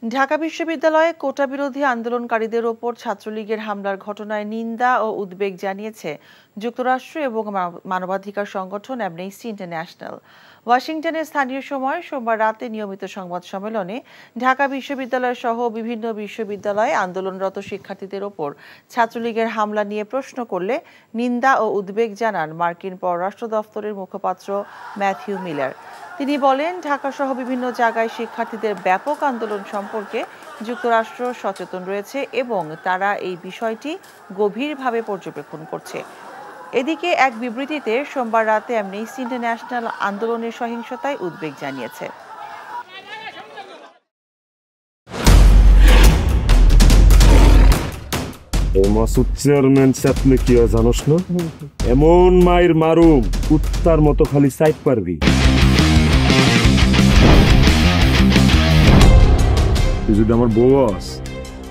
ঢাকা বিশ্ববিদ্যালয়ে কোটা বিরোধী আন্দোলনকারীদের ওপর ছাত্রলীগের হামলার ঘটনায় নিন্দা ও উদ্বেগ জানিয়েছে যুক্তরাষ্ট্র এবং মানবাধিকার সংগঠন অ্যামনেস্টি ইন্টারন্যাশনাল। ওয়াশিংটনের স্থানীয় সময় সোমবার রাতে নিয়মিত সংবাদ সম্মেলনে ঢাকা বিশ্ববিদ্যালয় সহ বিভিন্ন বিশ্ববিদ্যালয়ে আন্দোলনরত শিক্ষার্থীদের ওপর ছাত্রলীগের হামলা নিয়ে প্রশ্ন করলে নিন্দা ও উদ্বেগ জানান মার্কিন পররাষ্ট্র দফতরের মুখপাত্র ম্যাথিউ মিলার। তিনি বলেন, ঢাকাসহ বিভিন্ন জায়গায় শিক্ষার্থীদের ব্যাপক আন্দোলন সম্পর্কে যুক্তরাষ্ট্র সচেতন রয়েছে এবং তারা এই বিষয়টি গভীরভাবে পর্যবেক্ষণ করছে। এদিকে এক বিবৃতিতে সোমবার রাতে অ্যামনেস্টি ইন্টারন্যাশনাল আন্দোলনের সহিংসতায় উদ্বেগ জানিয়েছে। এমন মায়ের মারুম কুত্তার মতো খালি সাইড পারবি। তুই যদি আমার বউ আস,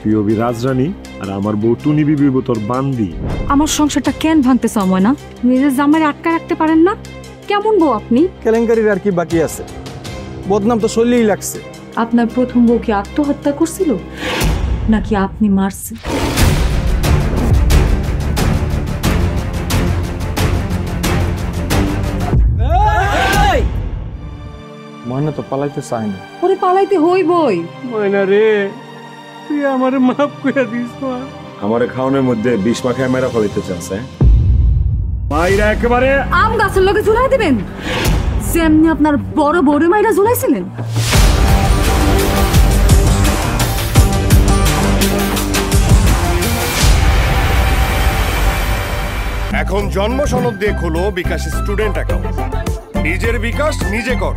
তুই হবি রাজরানী আর আমার বউ টুনি বিবি তোর বান্দি। আমার সংসারটা কেন ভাঙতে সময় না? নিজের জামাই আটকা রাখতে পারেন না? কেমন বউ আপনি? কেলেঙ্কারির আর কি বাকি আছে? বদনাম তো শৈলেই লাগছে। আপনার প্রথম বউ কি আত্মহত্যা করছিল নাকি আপনি মারছেন? ময়না তো পালাইতে চায় না। ওরে পালাইতে হইবই। ময়না রে, তুই আমারে মাফ করে দিস। আমারে খাওয়ানোর মধ্যে বিষ মাখায় মেরা ফলাইতে চাচ্ছে। মাইরা একেবারে আম গাছের লগে ঝুলাই দিবেন যেমনি আপনার বড় বড় মাইরা ঝুলাইছিলেন। এখন জন্ম সনদ দিয়ে খোলো বিকাশ স্টুডেন্ট অ্যাকাউন্ট। নিজের বিকাশ নিজে কর।